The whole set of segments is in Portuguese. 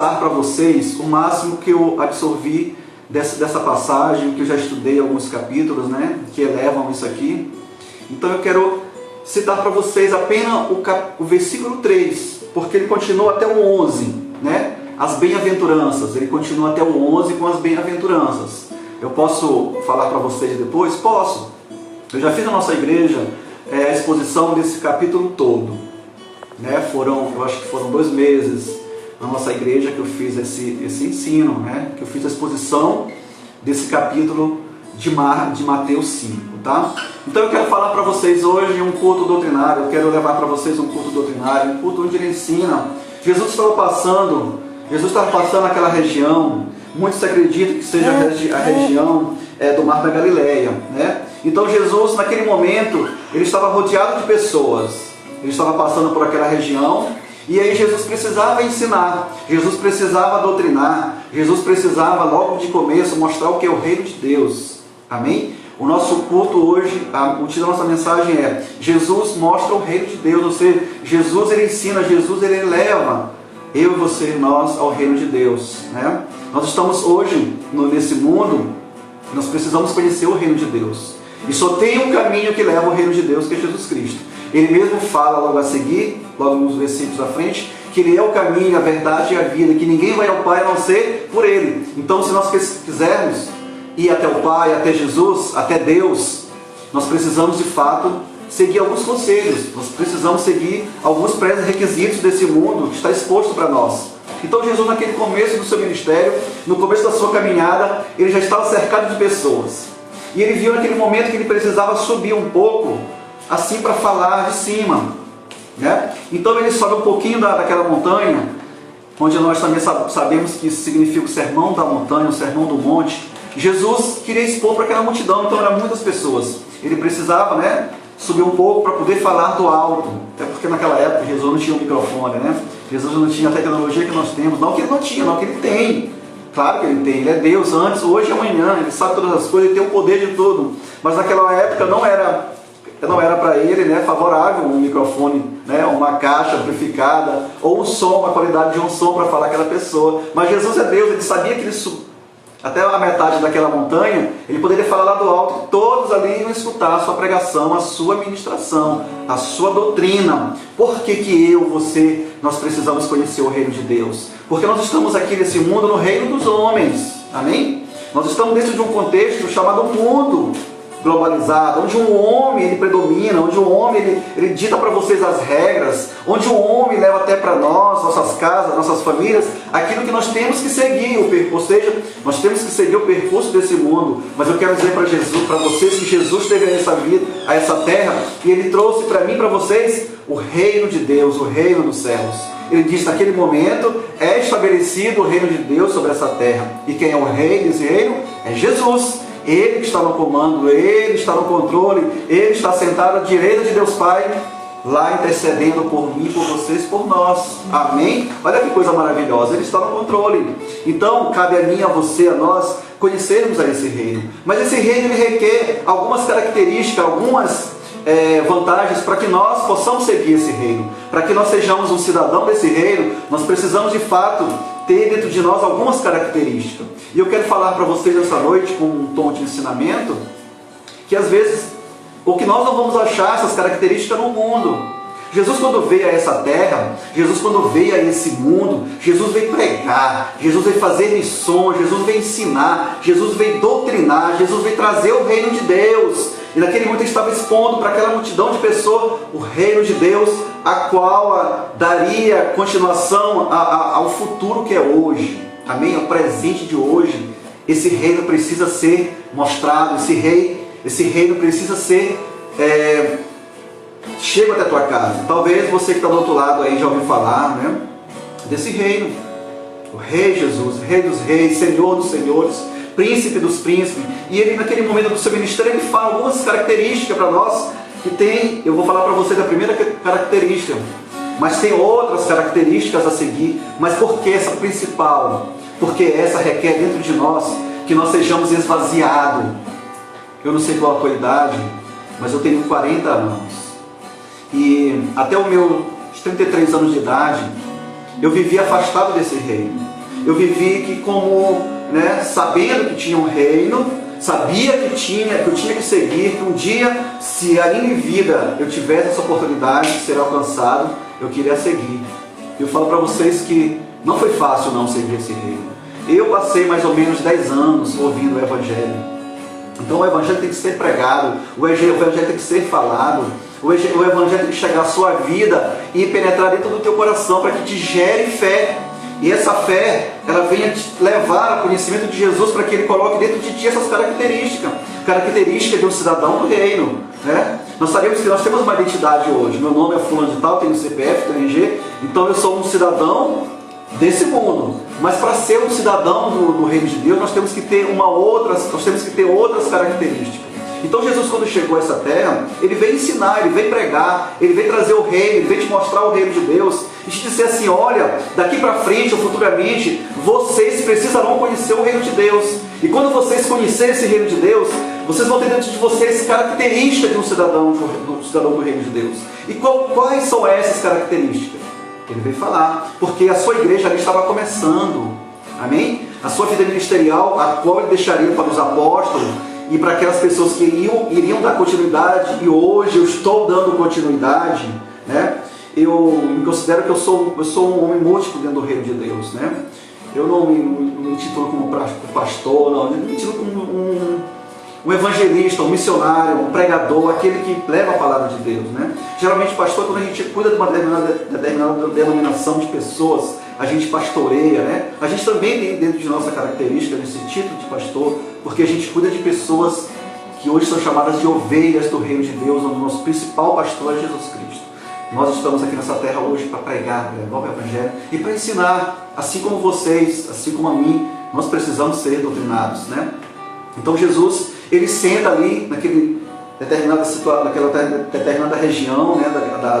para vocês o máximo que eu absorvi dessa passagem, que eu já estudei alguns capítulos, né, que elevam isso aqui. Então eu quero citar para vocês apenas o versículo 3, porque ele continua até o 11, né? As bem-aventuranças, ele continua até o 11 com as bem-aventuranças. Eu posso falar para vocês depois? Posso. Eu já fiz na nossa igreja a exposição desse capítulo todo, né? Eu acho que foram 2 meses na nossa igreja que eu fiz esse ensino, né? Que eu fiz a exposição desse capítulo de Mateus 5, tá? Então eu quero falar para vocês hoje um culto doutrinário, eu quero levar para vocês um culto doutrinário, um culto onde ele ensina. Jesus estava passando naquela região, muitos acreditam que seja a região do Mar da Galileia, né? Então Jesus, naquele momento, ele estava rodeado de pessoas, ele estava passando por aquela região, e aí Jesus precisava ensinar, Jesus precisava doutrinar, Jesus precisava logo de começo mostrar o que é o reino de Deus, amém? O nosso culto hoje, o título da nossa mensagem é Jesus mostra o reino de Deus, ou seja, Jesus ele ensina, Jesus ele leva eu e você, nós, ao reino de Deus, né? Nós estamos hoje nesse mundo, nós precisamos conhecer o reino de Deus, e só tem um caminho que leva ao reino de Deus, que é Jesus Cristo. Ele mesmo fala logo a seguir, logo nos versículos à frente, que Ele é o caminho, a verdade e a vida, que ninguém vai ao Pai a não ser por Ele. Então, se nós quisermos ir até o Pai, até Jesus, até Deus, nós precisamos de fato seguir alguns conselhos, nós precisamos seguir alguns pré-requisitos desse mundo que está exposto para nós. Então Jesus, naquele começo do seu ministério, no começo da sua caminhada, ele já estava cercado de pessoas. E ele viu naquele momento que ele precisava subir um pouco, assim para falar de cima, né? Então ele sobe um pouquinho daquela montanha, onde nós também sabemos que isso significa o sermão da montanha, o sermão do monte. Jesus queria expor para aquela multidão, então eram muitas pessoas. Ele precisava, né, subir um pouco para poder falar do alto, até porque naquela época Jesus não tinha um microfone, né? Jesus não tinha a tecnologia que nós temos, não que ele não tinha, não que ele tem. Claro que ele tem, ele é Deus antes, hoje e amanhã, ele sabe todas as coisas, ele tem o poder de tudo. Mas naquela época não era para ele, né, favorável um microfone, né, uma caixa amplificada, ou um som, a qualidade de um som para falar aquela pessoa. Mas Jesus é Deus, ele sabia que ele até a metade daquela montanha, ele poderia falar lá do alto, que todos ali iam escutar a sua pregação, a sua ministração, a sua doutrina. Por que você, nós precisamos conhecer o reino de Deus? Porque nós estamos aqui nesse mundo, no reino dos homens, amém? Nós estamos dentro de um contexto chamado mundo globalizado, onde um homem ele predomina, onde um homem ele dita para vocês as regras, onde um homem leva até para nós, nossas casas, nossas famílias, aquilo que nós temos que seguir, ou seja, nós temos que seguir o percurso desse mundo. Mas eu quero dizer para vocês que Jesus teve a essa terra, e ele trouxe para mim e para vocês o reino de Deus, o reino dos céus. Ele disse, naquele momento é estabelecido o reino de Deus sobre essa terra, e quem é o rei desse reino é Jesus. Ele está no comando, Ele está no controle, Ele está sentado à direita de Deus Pai, lá intercedendo por mim, por vocês, por nós. Amém? Olha que coisa maravilhosa, Ele está no controle. Então, cabe a mim, a você, a nós, conhecermos a esse reino. Mas esse reino ele requer algumas características, algumas vantagens para que nós possamos seguir esse reino. Para que nós sejamos um cidadão desse reino, nós precisamos de fato ter dentro de nós algumas características. E eu quero falar para vocês essa noite com um tom de ensinamento, que às vezes, ou que nós não vamos achar essas características no mundo. Jesus quando veio a essa terra, Jesus quando veio a esse mundo, Jesus veio pregar, Jesus veio fazer missões, Jesus veio ensinar, Jesus veio doutrinar, Jesus veio trazer o reino de Deus. E naquele momento ele estava expondo para aquela multidão de pessoas o reino de Deus, a qual daria continuação ao futuro que é hoje. Amém? Ao presente de hoje. Esse reino precisa ser mostrado, esse reino precisa ser chega até a tua casa. Talvez você que está do outro lado aí já ouviu falar, né, desse reino. O Rei Jesus, Rei dos Reis, Senhor dos Senhores, Príncipe dos Príncipes. E ele naquele momento do seu ministério, ele fala algumas características para nós, que tem, eu vou falar para vocês a primeira característica, mas tem outras características a seguir. Mas por que essa principal? Porque essa requer dentro de nós que nós sejamos esvaziados. Eu não sei qual a tua idade, mas eu tenho 40 anos. E até os meus 33 anos de idade, eu vivi afastado desse reino. eu vivi que como, né, sabendo que tinha um reino, sabia que eu tinha que seguir, que um dia, se ainda em vida eu tivesse essa oportunidade de ser alcançado, eu queria seguir. Eu falo para vocês que não foi fácil não seguir esse reino. Eu passei mais ou menos 10 anos ouvindo o Evangelho. Então o Evangelho tem que ser pregado, o Evangelho tem que ser falado, o Evangelho tem que chegar à sua vida e penetrar dentro do teu coração para que te gere fé. E essa fé, ela venha te levar ao conhecimento de Jesus para que Ele coloque dentro de ti essas características de um cidadão do reino, né? Nós sabemos que nós temos uma identidade hoje. Meu nome é fulano de tal, tenho CPF, tenho RG, então eu sou um cidadão desse mundo. Mas para ser um cidadão do reino de Deus, nós temos que ter outras características. Então Jesus, quando chegou a essa terra, Ele veio ensinar, Ele veio pregar, Ele veio trazer o reino, Ele veio te mostrar o reino de Deus e te dizer assim: olha, daqui para frente ou futuramente, vocês precisarão conhecer o reino de Deus. E quando vocês conhecerem esse reino de Deus, vocês vão ter dentro de vocês características de um cidadão do reino de Deus. E quais são essas características? Ele veio falar, porque a sua igreja ali estava começando, amém? A sua vida ministerial, a qual Ele deixaria para os apóstolos e para aquelas pessoas que iriam dar continuidade, e hoje eu estou dando continuidade, né? Eu me considero que eu sou um homem múltiplo dentro do reino de Deus, né? Eu não me titulo como pastor, não, eu me titulo como um evangelista, um missionário, um pregador, aquele que leva a palavra de Deus, né? Geralmente pastor, quando a gente cuida de uma determinada denominação de pessoas, a gente pastoreia, né? A gente também tem dentro de nossa característica esse título de pastor, porque a gente cuida de pessoas que hoje são chamadas de ovelhas do reino de Deus, onde o nosso principal pastor é Jesus Cristo. Nós estamos aqui nessa terra hoje para pregar, levar o Evangelho e para ensinar, assim como vocês, assim como a mim, nós precisamos ser doutrinados, né? Então Jesus, Ele senta ali naquela determinada região, né,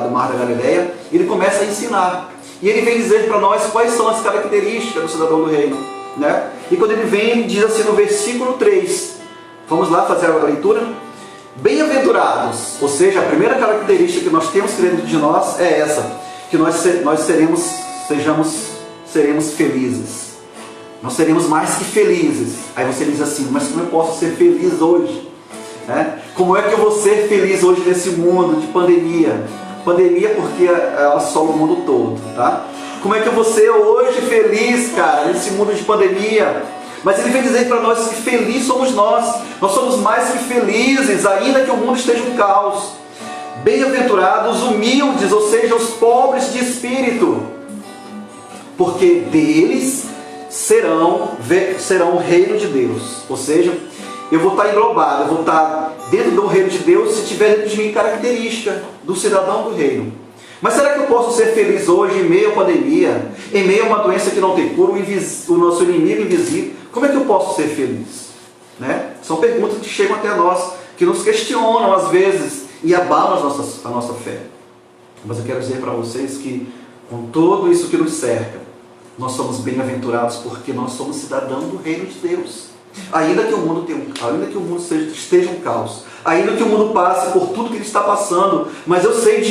do Mar da Galileia, e Ele começa a ensinar. E Ele vem dizer para nós quais são as características do cidadão do reino, né? E quando Ele vem, Ele diz assim no versículo 3, vamos lá fazer a leitura? Bem-aventurados, ou seja, a primeira característica que nós temos dentro de nós é essa, que nós seremos felizes. Nós seremos mais que felizes. Aí você diz assim: mas como eu posso ser feliz hoje? Como é que eu vou ser feliz hoje nesse mundo de pandemia? Pandemia porque ela assola o mundo todo, tá? Como é que eu vou ser hoje feliz, cara, nesse mundo de pandemia? Mas Ele vem dizer para nós que felizes somos nós. Nós somos mais que felizes, ainda que o mundo esteja um caos. Bem-aventurados, humildes, ou seja, os pobres de espírito, porque deles serão o reino de Deus. Ou seja, eu vou estar englobado, eu vou estar dentro do reino de Deus se tiver dentro de mim característica do cidadão do reino. Mas será que eu posso ser feliz hoje em meio à pandemia, em meio a uma doença que não tem cura, o nosso inimigo invisível? Como é que eu posso ser feliz? Né? São perguntas que chegam até nós, que nos questionam às vezes e abalam a nossa fé. Mas eu quero dizer para vocês que com tudo isso que nos cerca, nós somos bem-aventurados porque nós somos cidadãos do reino de Deus. Ainda que o mundo esteja um caos, ainda que o mundo passe por tudo que ele está passando, mas eu sei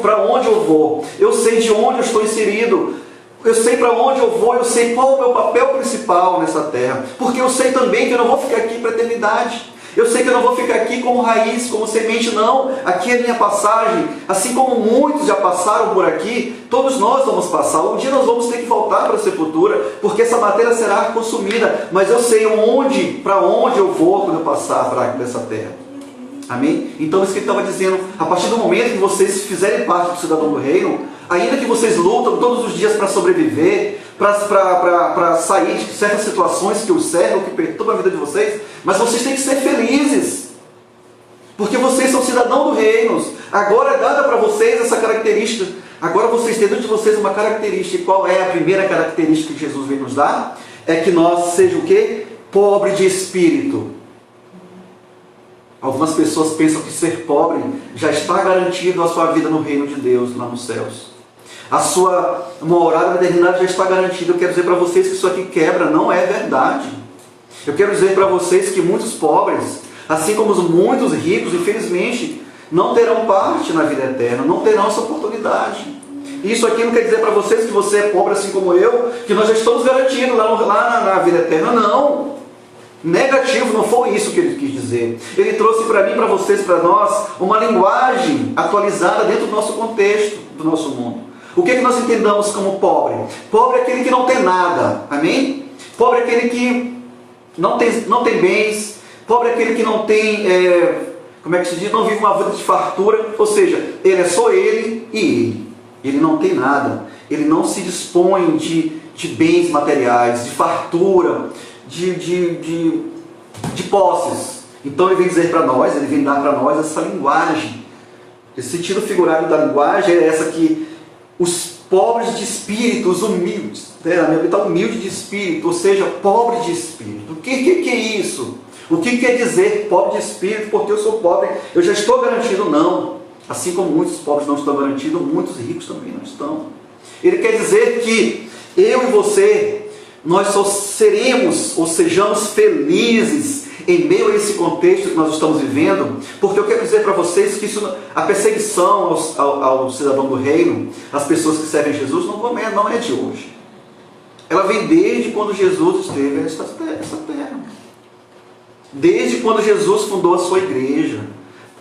para onde eu vou, eu sei de onde eu estou inserido, eu sei para onde eu vou, eu sei qual é o meu papel principal nessa terra, porque eu sei também que eu não vou ficar aqui para a eternidade. Eu sei que eu não vou ficar aqui como raiz, como semente, não. Aqui é a minha passagem. Assim como muitos já passaram por aqui, todos nós vamos passar. Um dia nós vamos ter que voltar para a sepultura, porque essa matéria será consumida. Mas eu sei para onde eu vou quando eu passar para dessa terra. Amém? Então isso que ele estava dizendo, a partir do momento que vocês fizerem parte do cidadão do reino, ainda que vocês lutam todos os dias para sobreviver, para sair de certas situações que os cercam, que perturbam a vida de vocês, mas vocês têm que ser felizes, porque vocês são cidadãos do reino. Agora é dada para vocês essa característica, agora vocês têm dentro de vocês uma característica. E qual é a primeira característica que Jesus vem nos dar? É que nós seja o quê? Pobre de espírito. Algumas pessoas pensam que ser pobre já está garantido a sua vida no reino de Deus, lá nos céus. A sua morada na eternidade já está garantida. Eu quero dizer para vocês que isso aqui quebra, não é verdade. Eu quero dizer para vocês que muitos pobres, assim como muitos ricos, infelizmente, não terão parte na vida eterna, não terão essa oportunidade. Isso aqui não quer dizer para vocês que você é pobre assim como eu, que nós já estamos garantidos lá na vida eterna. Não. Negativo, não foi isso que ele quis dizer. Ele trouxe para mim, para vocês, para nós, uma linguagem atualizada dentro do nosso contexto, do nosso mundo. O que é que nós entendamos como pobre? Pobre é aquele que não tem nada, amém? Pobre é aquele que não tem bens. Pobre é aquele que não tem, como é que se diz? Não vive uma vida de fartura, ou seja, ele é só ele e ele. Ele não tem nada, ele não se dispõe de bens materiais, de fartura, de posses. Então ele vem dizer para nós, ele vem dar para nós essa linguagem. Esse sentido figurado da linguagem é essa que os pobres de espírito, os humildes, né? A minha vida está humilde de espírito, ou seja, pobre de espírito. O que é isso? O que quer dizer pobre de espírito? Porque eu sou pobre, eu já estou garantido? Não. Assim como muitos pobres não estão garantidos, muitos ricos também não estão. Ele quer dizer que eu e você, nós só seremos ou sejamos felizes em meio a esse contexto que nós estamos vivendo, porque eu quero dizer para vocês que a perseguição ao cidadão do reino, as pessoas que servem Jesus, não é de hoje. Ela vem desde quando Jesus esteve nessa terra. Desde quando Jesus fundou a sua igreja,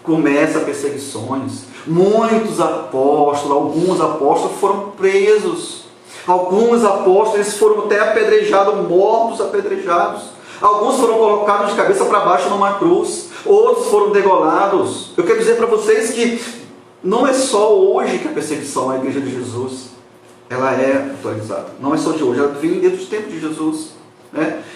começa perseguições. Muitos apóstolos, alguns apóstolos foram presos. Alguns apóstolos eles foram até apedrejados, mortos apedrejados. Alguns foram colocados de cabeça para baixo numa cruz. Outros foram degolados. Eu quero dizer para vocês que não é só hoje que a perseguição à igreja de Jesus ela é atualizada. Não é só de hoje, ela vem desde os tempos de Jesus.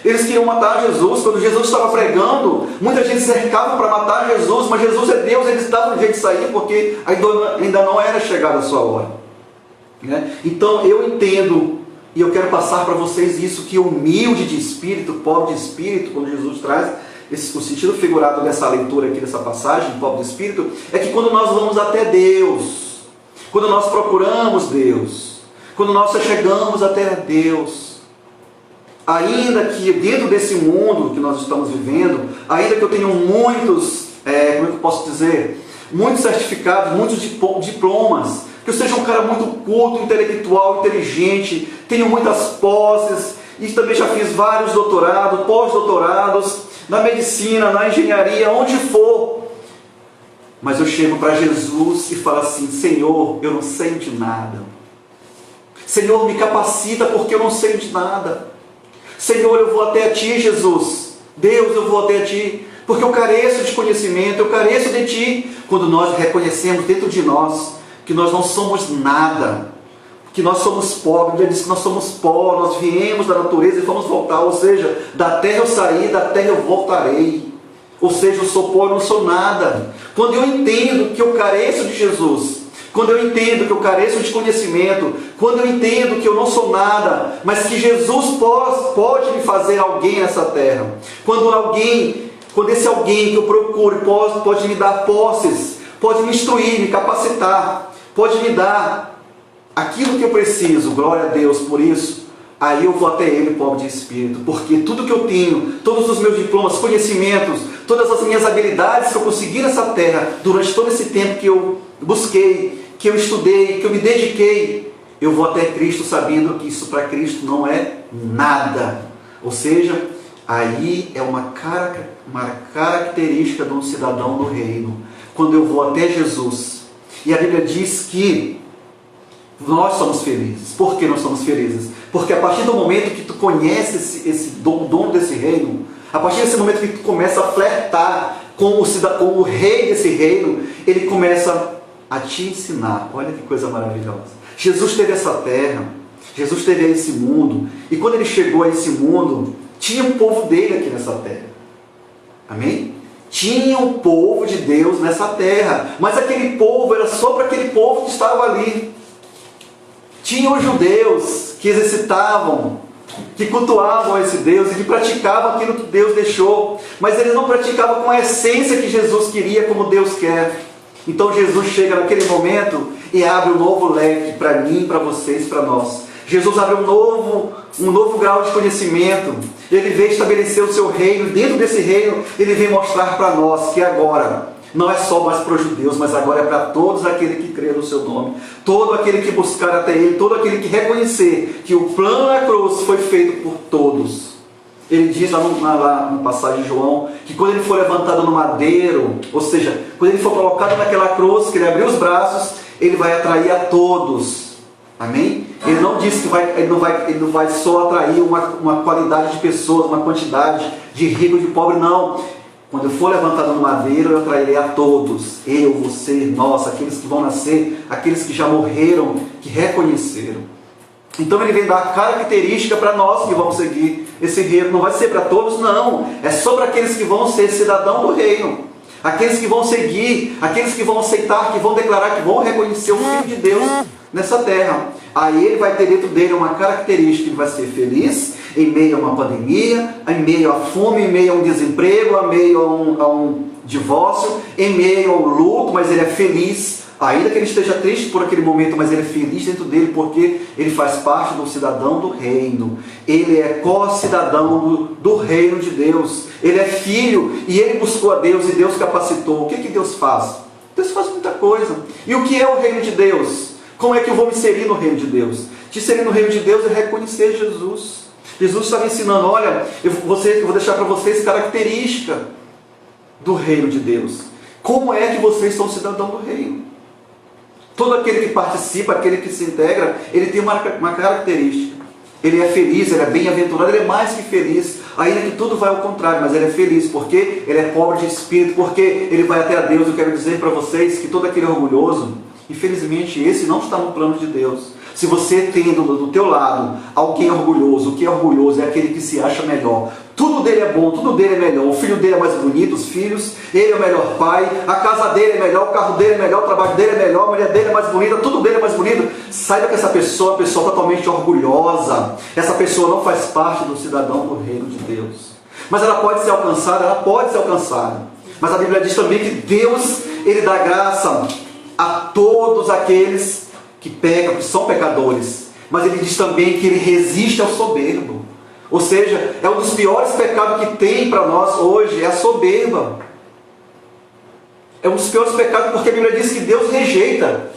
Eles queriam matar Jesus. Quando Jesus estava pregando, muita gente cercava para matar Jesus, mas Jesus é Deus, eles davam um jeito de sair, porque ainda não era chegada a sua hora. Então eu entendo, e eu quero passar para vocês isso, que humilde de espírito, pobre de espírito, quando Jesus traz o sentido figurado dessa leitura aqui, dessa passagem, pobre de espírito, é que quando nós vamos até Deus, quando nós procuramos Deus, quando nós chegamos até Deus, ainda que dentro desse mundo que nós estamos vivendo, ainda que eu tenha muitos, como é que eu posso dizer, muitos certificados, muitos diplomas, que eu seja um cara muito culto, intelectual, inteligente, tenho muitas posses, e também já fiz vários doutorados, pós-doutorados, na medicina, na engenharia, onde for. Mas eu chego para Jesus e falo assim: Senhor, eu não sei de nada. Senhor, me capacita porque eu não sei de nada. Senhor, eu vou até a Ti, Jesus. Deus, eu vou até a Ti, porque eu careço de conhecimento, eu careço de Ti. Quando nós reconhecemos dentro de nós que nós não somos nada, que nós somos pobres, a Bíblia diz que nós somos pó, nós viemos da natureza e vamos voltar, ou seja, da terra eu saí, da terra eu voltarei. Ou seja, eu sou pó, eu não sou nada. Quando eu entendo que eu careço de Jesus, quando eu entendo que eu careço de conhecimento, quando eu entendo que eu não sou nada, mas que Jesus pode me fazer alguém nessa terra, quando esse alguém que eu procuro pode me dar posses, pode me instruir, me capacitar, pode me dar aquilo que eu preciso, glória a Deus por isso, aí eu vou até Ele, pobre de espírito, porque tudo que eu tenho, todos os meus diplomas, conhecimentos, todas as minhas habilidades que eu consegui nessa terra, durante todo esse tempo que eu busquei, que eu estudei, que eu me dediquei, eu vou até Cristo sabendo que isso para Cristo não é nada. Ou seja, aí é uma característica de um cidadão do reino. Quando eu vou até Jesus, e a Bíblia diz que nós somos felizes. Por que nós somos felizes? Porque a partir do momento que tu conhece esse dono desse reino, a partir desse momento que tu começa a flertar com o rei desse reino, ele começa a te ensinar. Olha que coisa maravilhosa. Jesus teve essa terra, Jesus teve esse mundo, e quando ele chegou a esse mundo, tinha um povo dele aqui nessa terra. Amém? Tinha um povo de Deus nessa terra, mas aquele povo era só para aquele povo que estava ali. Tinha os judeus que exercitavam, que cultuavam esse Deus e que praticavam aquilo que Deus deixou, mas eles não praticavam com a essência que Jesus queria, como Deus quer. Então Jesus chega naquele momento e abre um novo leque para mim, para vocês, para nós. Jesus abre um novo grau de conhecimento. Ele vem estabelecer o seu reino. Dentro desse reino, Ele vem mostrar para nós que agora não é só mais para os judeus, mas agora é para todos aqueles que creem no seu nome, todo aquele que buscar até ele, todo aquele que reconhecer que o plano da cruz foi feito por todos. Ele diz lá no passagem de João, que quando ele for levantado no madeiro, ou seja, quando ele for colocado naquela cruz, que ele abrir os braços, ele vai atrair a todos. Amém? Ele não diz que ele não vai só atrair uma qualidade de pessoas, uma quantidade de rico e de pobre, não. Quando eu for levantado no madeiro, eu atrairei a todos. Eu, você, nós, aqueles que vão nascer, aqueles que já morreram, que reconheceram. Então ele vem dar característica para nós que vamos seguir esse reino. Não vai ser para todos, não. É só para aqueles que vão ser cidadão do reino. Aqueles que vão seguir, aqueles que vão aceitar, que vão declarar, que vão reconhecer o Filho de Deus nessa terra. Aí ele vai ter dentro dele uma característica, ele vai ser feliz em meio a uma pandemia, em meio à fome, em meio a um desemprego, em meio a um divórcio, em meio ao luto, mas ele é feliz, ainda que ele esteja triste por aquele momento, mas ele é feliz dentro dele, porque ele faz parte do cidadão do reino, ele é co-cidadão do reino de Deus, ele é filho, e ele buscou a Deus, e Deus capacitou. O que Deus faz? Deus faz muita coisa. E o que é o reino de Deus? Como é que eu vou me inserir no reino de Deus? Te inserir no reino de Deus é reconhecer Jesus. Jesus estava ensinando, olha, eu vou deixar para vocês característica do reino de Deus. Como é que vocês são cidadão do reino? Todo aquele que participa, aquele que se integra, ele tem uma característica. Ele é feliz, ele é bem-aventurado, ele é mais que feliz, ainda que tudo vai ao contrário, mas ele é feliz porque ele é pobre de espírito, porque ele vai até a Deus. Eu quero dizer para vocês que todo aquele orgulhoso, infelizmente esse não está no plano de Deus. Se você tem do teu lado alguém orgulhoso, o que é orgulhoso é aquele que se acha melhor. Tudo dele é bom, tudo dele é melhor. O filho dele é mais bonito, os filhos, ele é o melhor pai, a casa dele é melhor, o carro dele é melhor, o trabalho dele é melhor, a mulher dele é mais bonita, tudo dele é mais bonito. Saiba que essa pessoa é uma pessoa totalmente orgulhosa. Essa pessoa não faz parte do cidadão do reino de Deus. Mas ela pode ser alcançada, ela pode ser alcançada. Mas a Bíblia diz também que Deus, ele dá graça a todos aqueles que pecam, que são pecadores. Mas ele diz também que ele resiste ao soberbo. Ou seja, é um dos piores pecados que tem para nós hoje, é a soberba. É um dos piores pecados porque a Bíblia diz que Deus rejeita.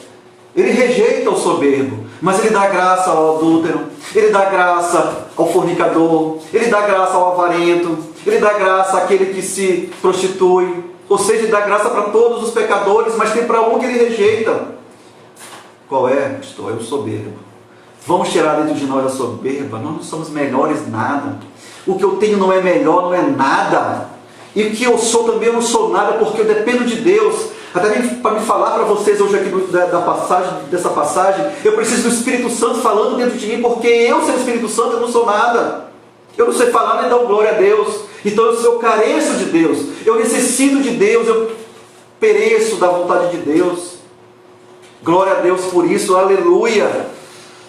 Ele rejeita o soberbo, mas ele dá graça ao adúltero, ele dá graça ao fornicador, ele dá graça ao avarento, ele dá graça àquele que se prostitui. Ou seja, ele dá graça para todos os pecadores, mas tem para um que ele rejeita. Qual é, pastor? É o soberbo. Vamos tirar dentro de nós a soberba. Nós não somos melhores nada. O que eu tenho não é melhor, não é nada. E o que eu sou também eu não sou nada, porque eu dependo de Deus. Até para me falar para vocês hoje aqui dessa passagem, eu preciso do Espírito Santo falando dentro de mim, porque eu, sem o Espírito Santo, eu não sou nada. Eu não sei falar nem dar glória a Deus. Então eu careço de Deus. Eu necessito de Deus. Eu pereço da vontade de Deus. Glória a Deus por isso, aleluia.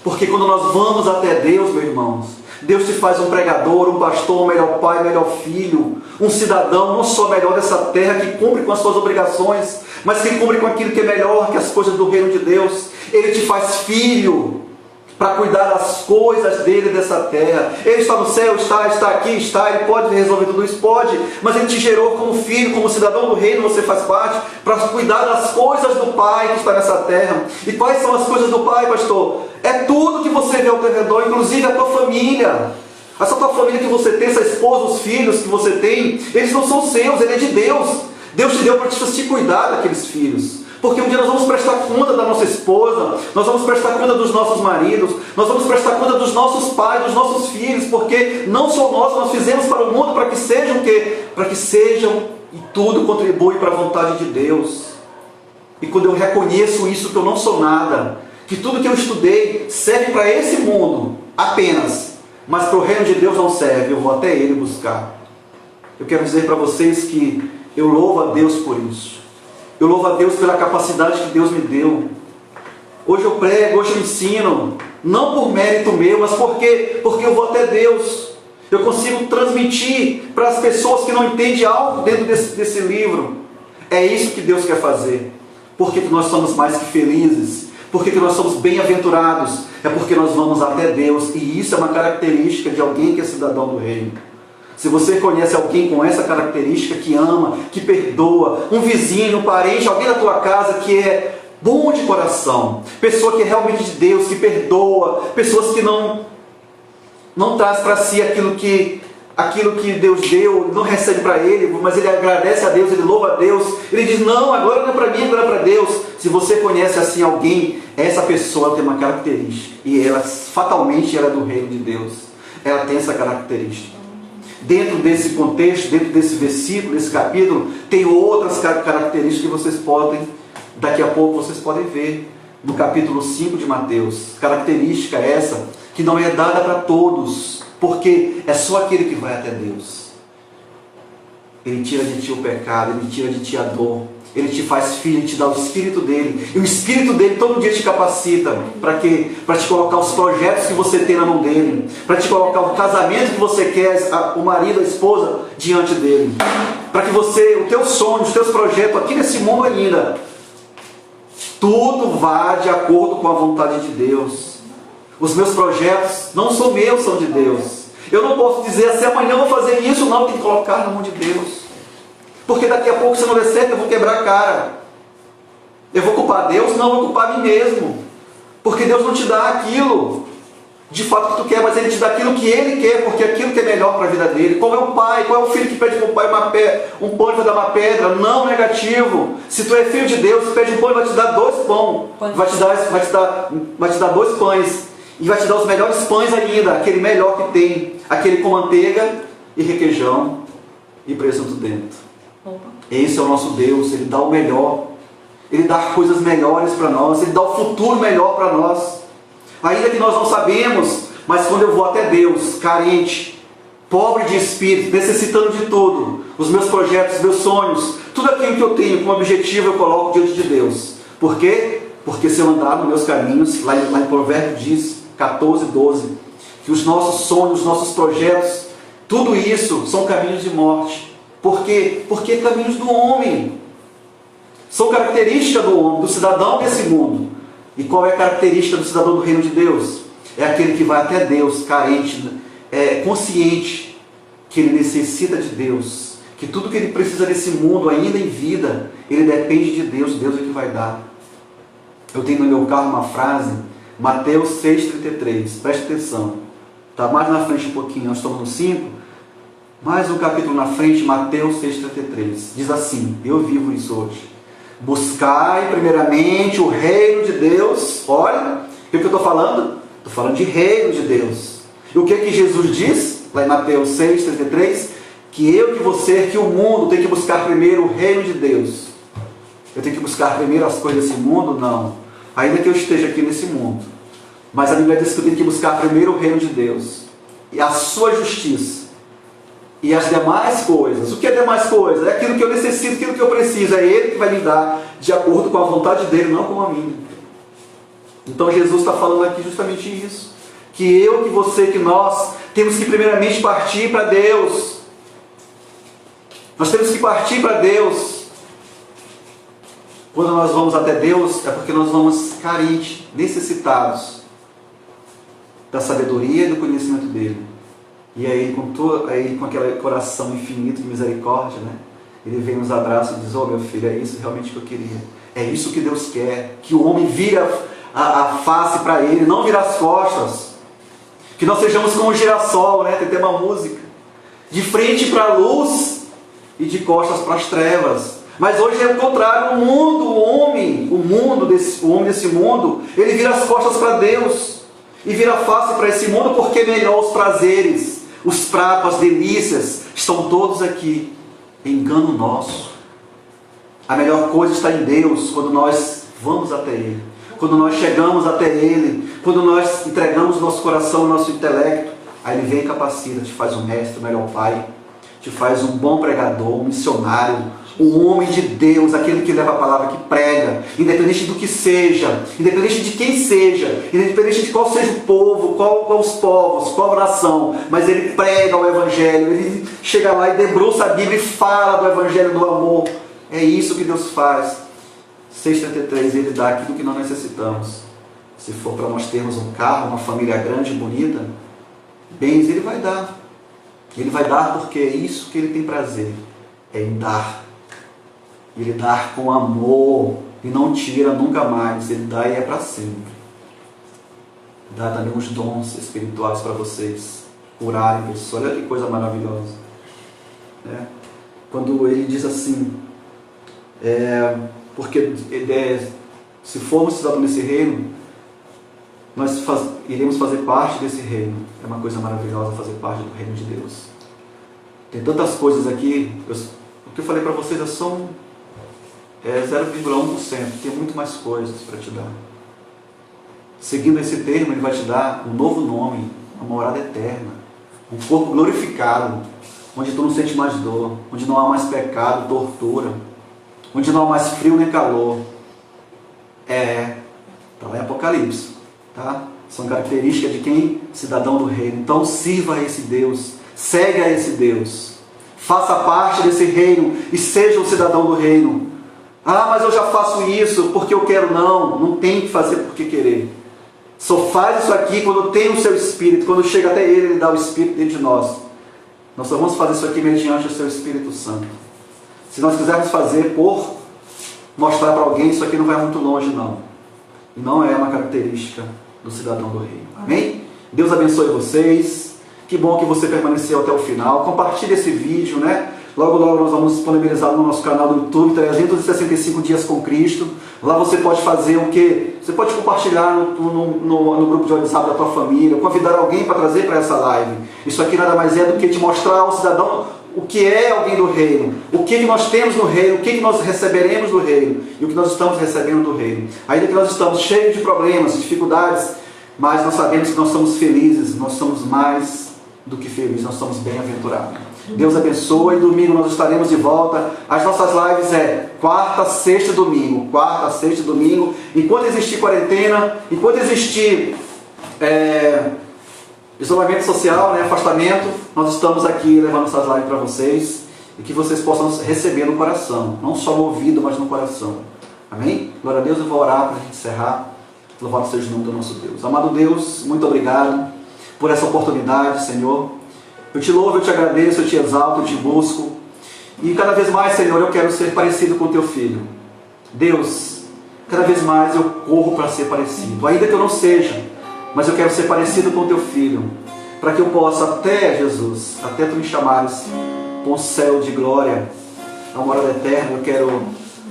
Porque quando nós vamos até Deus, meus irmãos, Deus te faz um pregador, um pastor, um melhor pai, um melhor filho, um cidadão, não só melhor dessa terra, que cumpre com as suas obrigações, mas que cumpre com aquilo que é melhor, que as coisas do reino de Deus. Ele te faz filho, para cuidar das coisas dele dessa terra. Ele está no céu, está aqui, ele pode resolver tudo isso, pode, mas ele te gerou como filho, como cidadão do reino, você faz parte, para cuidar das coisas do Pai que está nessa terra. E quais são as coisas do Pai, pastor? É tudo que você vê ao teu redor, inclusive a tua família. Essa tua família que você tem, essa esposa, os filhos que você tem, eles não são seus, ele é de Deus. Deus te deu para te cuidar daqueles filhos. Porque um dia nós vamos prestar conta da nossa esposa, nós vamos prestar conta dos nossos maridos, nós vamos prestar conta dos nossos pais, dos nossos filhos, porque não só nós fizemos para o mundo para que sejam o quê? Para que sejam, e tudo contribui para a vontade de Deus. E quando eu reconheço isso, que eu não sou nada, que tudo que eu estudei serve para esse mundo apenas, mas para o reino de Deus não serve, eu vou até Ele buscar. Eu quero dizer para vocês que eu louvo a Deus por isso. Eu louvo a Deus pela capacidade que Deus me deu. Hoje eu prego, hoje eu ensino, não por mérito meu, mas porque eu vou até Deus. Eu consigo transmitir para as pessoas que não entendem algo dentro desse livro. É isso que Deus quer fazer. Porque nós somos mais que felizes. Porque nós somos bem-aventurados. É porque nós vamos até Deus. E isso é uma característica de alguém que é cidadão do reino. Se você conhece alguém com essa característica, que ama, que perdoa, um vizinho, um parente, alguém da tua casa que é bom de coração, pessoa que é realmente de Deus, que perdoa, pessoas que não traz para si aquilo que Deus deu, não recebe para ele, mas ele agradece a Deus, ele louva a Deus, ele diz, não, agora não é para mim, agora é para Deus. Se você conhece assim alguém, essa pessoa tem uma característica, e ela fatalmente ela é do reino de Deus, ela tem essa característica. Dentro desse contexto, dentro desse versículo, desse capítulo, tem outras características que vocês podem, daqui a pouco vocês podem ver, no capítulo 5 de Mateus. Característica essa, que não é dada para todos, porque é só aquele que vai até Deus. Ele tira de ti o pecado, ele tira de ti a dor, ele te faz filho, ele te dá o Espírito dele, e o Espírito dele todo dia te capacita. Para quê? Para te colocar os projetos que você tem na mão dele, para te colocar o casamento que você quer, o marido, a esposa, diante dele, para que você, o teu sonho, os teus projetos aqui nesse mundo ainda, tudo vá de acordo com a vontade de Deus. Os meus projetos não são meus, são de Deus. Eu não posso dizer assim, amanhã eu vou fazer isso, não, tem que colocar na mão de Deus. Porque daqui a pouco, se não der certo, eu vou quebrar a cara. Eu vou culpar Deus? Não, eu vou culpar a mim mesmo. Porque Deus não te dá aquilo de fato que tu quer, mas Ele te dá aquilo que Ele quer, porque aquilo que é melhor para a vida dele. Qual é o pai? Qual é o filho que pede para o pai um pão e vai dar uma pedra? Não, negativo. Se tu é filho de Deus, pede um pão e vai te dar 2 pães. Vai te dar 2 pães. E vai te dar os melhores pães ainda, aquele melhor que tem, aquele com manteiga e requeijão e presunto dentro. Esse é o nosso Deus, Ele dá o melhor, Ele dá coisas melhores para nós, Ele dá o futuro melhor para nós. Ainda que nós não sabemos, mas quando eu vou até Deus, carente, pobre de espírito, necessitando de tudo, os meus projetos, os meus sonhos, tudo aquilo que eu tenho como objetivo eu coloco diante de Deus. Por quê? Porque se eu andar nos meus caminhos, lá em Provérbios diz, 14, 12, que os nossos sonhos, os nossos projetos, tudo isso são caminhos de morte. Por quê? Porque é caminhos do homem. São características do homem, do cidadão desse mundo. E qual é a característica do cidadão do reino de Deus? É aquele que vai até Deus, carente, consciente que ele necessita de Deus, que tudo que ele precisa nesse mundo, ainda em vida, ele depende de Deus, Deus é que vai dar. Eu tenho no meu carro uma frase, Mateus 6,33, preste atenção, está mais na frente um pouquinho, nós estamos no 5, mais um capítulo na frente, Mateus 6,33, diz assim, eu vivo isso hoje, buscai primeiramente o reino de Deus. Olha, o que eu estou falando? Estou falando de reino de Deus. E o que que Jesus diz, lá em Mateus 6,33? Que eu, que você, que o mundo tem que buscar primeiro o reino de Deus. Eu tenho que buscar primeiro as coisas desse mundo? Não. Ainda que eu esteja aqui nesse mundo. Mas a Bíblia diz que eu tenho que buscar primeiro o reino de Deus. E a sua justiça. E as demais coisas. O que é demais coisas? É aquilo que eu necessito, aquilo que eu preciso. É Ele que vai me dar de acordo com a vontade dEle, não com a minha. Então Jesus está falando aqui justamente isso. Que eu, que você, que nós temos que primeiramente partir para Deus. Nós temos que partir para Deus. Quando nós vamos até Deus, é porque nós vamos carentes, necessitados da sabedoria e do conhecimento dEle. E aí, com aquele coração infinito de misericórdia, né? Ele vem nos abraça e diz, oh meu filho, é isso realmente que eu queria. É isso que Deus quer. Que o homem vira a face para Ele, não vira as costas. Que nós sejamos como um girassol, né? Tem até uma música. De frente para a luz e de costas para as trevas. Mas hoje é o contrário. O homem desse mundo, ele vira as costas para Deus. E vira a face para esse mundo, porque melhor os prazeres, os pratos, as delícias, estão todos aqui. Engano nosso. A melhor coisa está em Deus, quando nós vamos até Ele. Quando nós chegamos até Ele. Quando nós entregamos nosso coração, nosso intelecto. Aí Ele vem e capacita, te faz um mestre, o melhor pai. Te faz um bom pregador, um missionário. Um homem de Deus, aquele que leva a palavra, que prega, independente do que seja, independente de quem seja, independente de qual seja o povo, qual os povos, qual a nação, mas ele prega o Evangelho, ele chega lá e debruça a Bíblia e fala do Evangelho do amor. É isso que Deus faz. 6,33, Ele dá aquilo que nós necessitamos. Se for para nós termos um carro, uma família grande e bonita, bens Ele vai dar. Ele vai dar porque é isso que Ele tem prazer, é em dar. Ele dá com amor e não tira nunca mais, Ele dá e é para sempre. Dá também uns dons espirituais para vocês curarem pessoas. Olha que coisa maravilhosa, né? Quando Ele diz assim, porque se formos cidadãos desse reino, nós iremos fazer parte desse reino. É uma coisa maravilhosa fazer parte do reino de Deus. Tem tantas coisas aqui, o que eu falei para vocês é só 0,1%, tem muito mais coisas para te dar. Seguindo esse termo, Ele vai te dar um novo nome, uma morada eterna, um corpo glorificado, onde tu não sente mais dor, onde não há mais pecado, tortura, onde não há mais frio nem calor. Está lá em Apocalipse, tá? São características de quem? Cidadão do reino. Então sirva a esse Deus, segue a esse Deus, faça parte desse reino e seja um cidadão do reino. Ah, mas eu já faço isso porque eu quero. Não tem que fazer porque querer. Só faz isso aqui quando tem o seu Espírito, quando chega até Ele dá o Espírito dentro de nós. Nós só vamos fazer isso aqui mediante o seu Espírito Santo. Se nós quisermos fazer por mostrar para alguém, isso aqui não vai muito longe, não. E não é uma característica do cidadão do reino. Amém? Deus abençoe vocês. Que bom que você permaneceu até o final. Compartilhe esse vídeo, né? Logo, logo nós vamos disponibilizar no nosso canal do YouTube, 365 dias com Cristo. Lá você pode fazer o quê? Você pode compartilhar no grupo de WhatsApp da tua família, convidar alguém para trazer para essa live. Isso aqui nada mais é do que te mostrar ao cidadão o que é alguém do reino, o que nós temos no reino, o que nós receberemos do reino e o que nós estamos recebendo do reino. Ainda que nós estamos cheios de problemas, dificuldades, mas nós sabemos que nós somos felizes, nós somos mais do que felizes, nós somos bem-aventurados. Deus abençoe. Domingo nós estaremos de volta. As nossas lives quarta, sexta e domingo. Quarta, sexta e domingo. Enquanto existir quarentena, enquanto existir isolamento social, afastamento, nós estamos aqui levando essas lives para vocês e que vocês possam receber no coração, não só no ouvido, mas no coração. Amém? Glória a Deus. Eu vou orar para a gente encerrar. Louvado seja o nome do nosso Deus. Amado Deus, muito obrigado por essa oportunidade, Senhor. Eu te louvo, eu te agradeço, eu te exalto, eu te busco. E cada vez mais, Senhor, eu quero ser parecido com o teu Filho. Deus, cada vez mais eu corro para ser parecido. Ainda que eu não seja, mas eu quero ser parecido com o teu Filho. Para que eu possa até, Jesus, até tu me chamares para um céu de glória, a morada eterna, eu quero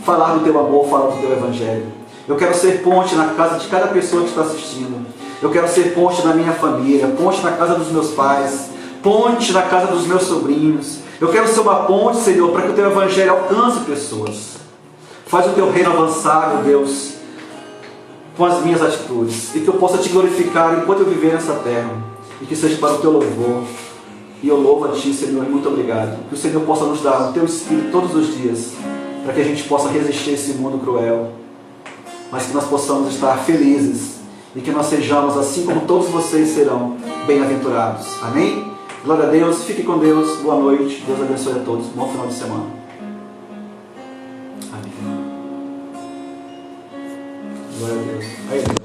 falar do teu amor, falar do teu Evangelho. Eu quero ser ponte na casa de cada pessoa que está assistindo. Eu quero ser ponte na minha família, ponte na casa dos meus pais, ponte na casa dos meus sobrinhos. Eu quero ser uma ponte, Senhor, para que o teu Evangelho alcance pessoas. Faz o teu reino avançar, meu Deus, com as minhas atitudes, e que eu possa te glorificar enquanto eu viver nessa terra, e que seja para o teu louvor. E eu louvo a ti, Senhor, e muito obrigado. Que o Senhor possa nos dar o teu Espírito todos os dias, para que a gente possa resistir a esse mundo cruel, mas que nós possamos estar felizes e que nós sejamos, assim como todos vocês serão, bem-aventurados. Amém? Glória a Deus, fique com Deus, boa noite, Deus abençoe a todos, bom final de semana. Amém. Glória a Deus.